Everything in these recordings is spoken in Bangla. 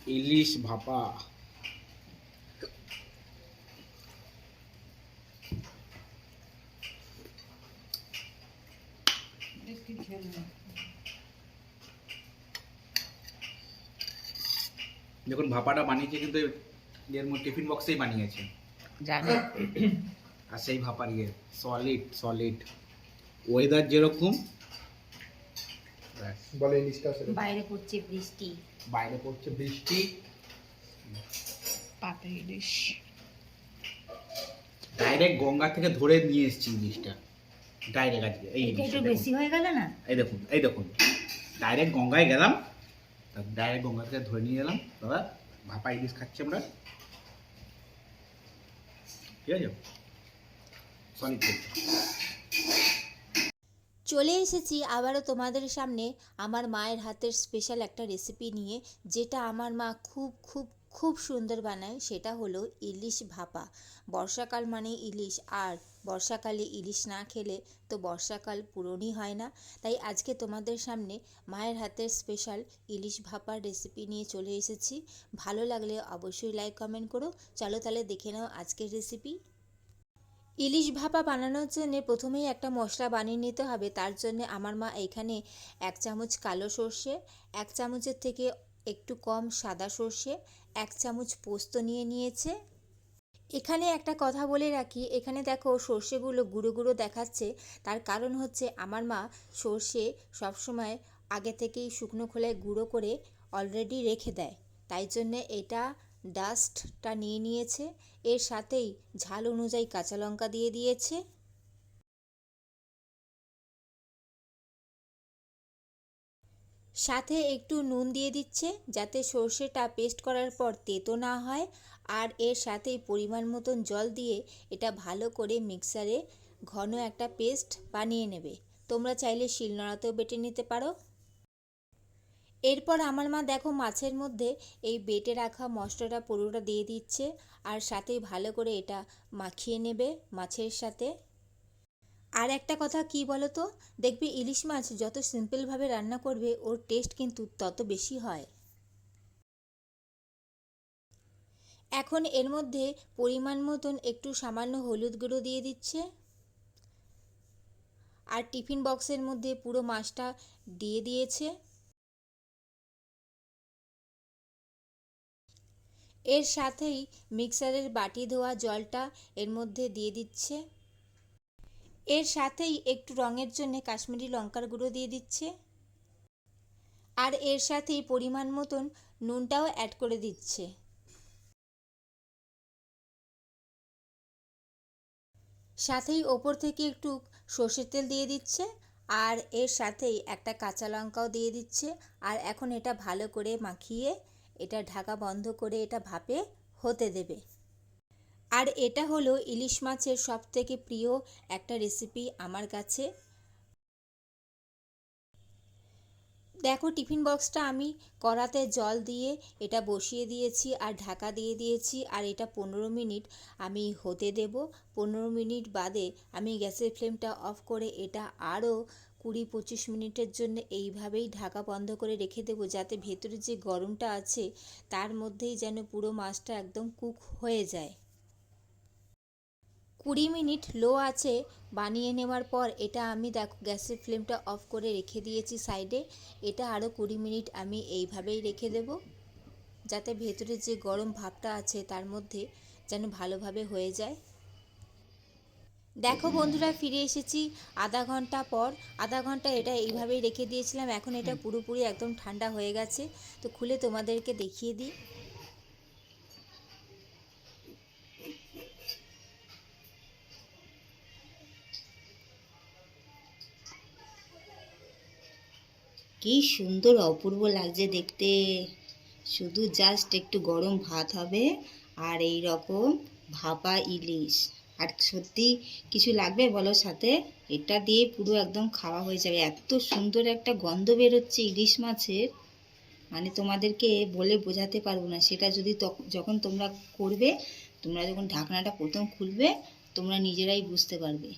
ইলিশ ভাপা। দেখুন ভাপাটা বানিয়েছে কিন্তু এর মধ্যে টিফিন বক্সেই বানিয়েছে জানি। আর সেই ভাপার সলিড সলিড ওয়েদার যেরকম বলে ইলিশটা বাইরে পড়ছে বৃষ্টি। বাইরে পড়ছে বৃষ্টি, পাতা ইলিশ ডাইরেক্ট গঙ্গা থেকে ধরে নিয়ে এসেছি ইলিশটা ডাইরেক্ট। আজকে এই এটা একটু বেশি হয়ে গেল না? এই দেখুন ডাইরেক্ট গঙ্গায় গেলাম, ডাইরেক্ট গঙ্গা থেকে ধরে নিয়ে এলাম। দাদা ভাপা ইলিশ খাচ্ছি আমরা, ঠিক আছে সলিড। চলে এসেছি আবারও তোমাদের সামনে আমার মায়ের হাতের স্পেশাল একটা রেসিপি নিয়ে, যেটা আমার মা খুব খুব খুব সুন্দর বানায়। সেটা হলো ইলিশ ভাপা। বর্ষাকাল মানে ইলিশ, আর বর্ষাকালে ইলিশ না খেলে তো বর্ষাকাল পূরণই হয় না। তাই আজকে তোমাদের সামনে মায়ের হাতের স্পেশাল ইলিশ ভাপার রেসিপি নিয়ে চলে এসেছি। ভালো লাগলে অবশ্যই লাইক কমেন্ট করো। চলো তাহলে দেখে নাও আজকের রেসিপি। ইলিশ ভাপা বানানোর জন্য প্রথমেই একটা মশলা বানিয়ে নিতে হবে। তার জন্য আমার মা এখানে 1 চামচ কালো সর্ষে, 1 চামচের থেকে একটু কম সাদা সর্ষে, 1 চামচ পোস্ত নিয়ে নিয়েছে। এখানে একটা কথা বলে রাখি, এখানে দেখো সর্ষেগুলো গুঁড়ো গুঁড়ো দেখাচ্ছে। তার কারণ হচ্ছে আমার মা সর্ষে সবসময় আগে থেকেই শুকনো খোলায় গুঁড়ো করে অলরেডি রেখে দেয়, তাই জন্যে এটা ডাস্টটা নিয়ে নিয়েছে। এর সাথেই ঝাল অনুযায়ী কাঁচা লঙ্কা দিয়ে দিয়েছে। সাথে একটু নুন দিয়ে দিচ্ছে যাতে সর্ষেটা পেস্ট করার পর তেতো না হয়। আর এর সাথেই পরিমাণ মতন জল দিয়ে এটা ভালো করে মিক্সারে ঘন একটা পেস্ট বানিয়ে নেবে। তোমরা চাইলে শিলনোড়াতেও বেটে নিতে পারো। এরপর আমার মা দেখো মাছের মধ্যে এই বেটে রাখা মশলাটা পুরোটা দিয়ে দিচ্ছে, আর সাথেই ভালো করে এটা মাখিয়ে নেবে মাছের সাথে। আর একটা কথা কি বলো তো, দেখবে ইলিশ মাছ যত সিম্পলভাবে রান্না করবে ওর টেস্ট কিন্তু তত বেশি হয়। এখন এর মধ্যে পরিমাণ মতন একটু সামান্য হলুদ গুঁড়ো দিয়ে দিচ্ছে, আর টিফিন বক্সের মধ্যে পুরো মাছটা দিয়ে দিয়েছে। এর সাথেই মিক্সারের বাটি ধোয়া জলটা এর মধ্যে দিয়ে দিচ্ছে। এর সাথেই একটু রঙের জন্য কাশ্মীরি লঙ্কার গুঁড়ো দিয়ে দিচ্ছে, আর এর সাথেই পরিমাণ মতন নুনটাও অ্যাড করে দিচ্ছে। সাথেই ওপর থেকে একটু সর্ষের তেল দিয়ে দিচ্ছে, আর এর সাথেই একটা কাঁচা লঙ্কাও দিয়ে দিচ্ছে। আর এখন এটা ভালো করে মাখিয়ে এটা ঢাকা বন্ধ করে এটা ভাপে হতে দেবে। আর এটা হলো ইলিশ মাছের সবথেকে প্রিয় একটা রেসিপি আমার কাছে। দেখো টিফিন বক্সটা আমি কড়াতে জল দিয়ে এটা বসিয়ে দিয়েছি আর ঢাকা দিয়ে দিয়েছি, আর এটা 15 মিনিট আমি হতে দেব। 15 মিনিট বাদে আমি গ্যাসের ফ্লেমটা অফ করে এটা আরও 20-25 মিনিটের জন্য এইভাবেই ঢাকা বন্ধ করে রেখে দেবো, যাতে ভেতরে যে গরমটা আছে তার মধ্যেই যেন পুরো মাছটা একদম কুক হয়ে যায়। 20 মিনিট লো আঁচে বানিয়ে নেওয়ার পর এটা আমি দেখো গ্যাসের ফ্লেমটা অফ করে রেখে দিয়েছি সাইডে। এটা আরও 20 মিনিট আমি এইভাবেই রেখে দেব, যাতে ভেতরে যে গরম ভাবটা আছে তার মধ্যে যেন ভালোভাবে হয়ে যায়। দেখো বন্ধুরা ফিরে এসেছি আধা ঘন্টা পর। আধা ঘন্টা এটা এইভাবেই রেখে দিয়েছিলাম, এখন এটা পুরোপুরি একদম ঠান্ডা হয়ে গেছে। তো খুলে তোমাদেরকে দেখিয়ে দিই। কি সুন্দর অপূর্ব লাগছে দেখতে। শুধু জাস্ট একটু গরম ভাত হবে আর এই রকম ভাপা ইলিশ, আর সত্যি কিছু লাগবে বলো সাথে? এটা দিয়ে পুরো একদম খাওয়া হয়ে যাবে। এত সুন্দর একটা গন্ধ বেরোচ্ছে ইলিশ মাছের, মানে তোমাদেরকে বলে বোঝাতে পারবো না। সেটা যদি যখন তোমরা করবে, তোমরা যখন ঢাকনাটা প্রথম খুলবে তোমরা নিজেরাই বুঝতে পারবে।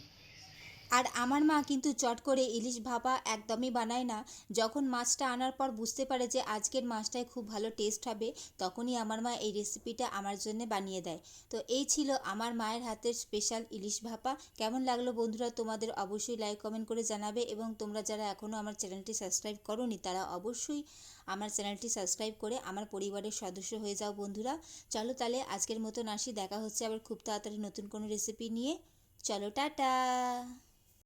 আর আমার মা কিন্তু চট করে ইলিশ ভাপা একদমই বানায় না। যখন মাছটা আনার পর বুঝতে পারে যে আজকের মাছটায় খুব ভালো টেস্ট হবে, তখনই আমার মা এই রেসিপিটা আমার জন্য বানিয়ে দেয়। তো এই ছিল আমার মায়ের হাতের স্পেশাল ইলিশ ভাপা। কেমন লাগলো বন্ধুরা তোমাদের অবশ্যই লাইক কমেন্ট করে জানাবে, এবং তোমরা যারা এখনও আমার চ্যানেলটি সাবস্ক্রাইব করোনি তারা অবশ্যই আমার চ্যানেলটি সাবস্ক্রাইব করে আমার পরিবারের সদস্য হয়ে যাও বন্ধুরা। চলো তাহলে আজকের মতন আসি, দেখা হচ্ছে আবার খুব তাড়াতাড়ি নতুন কোনো রেসিপি নিয়ে। চলো টাটা।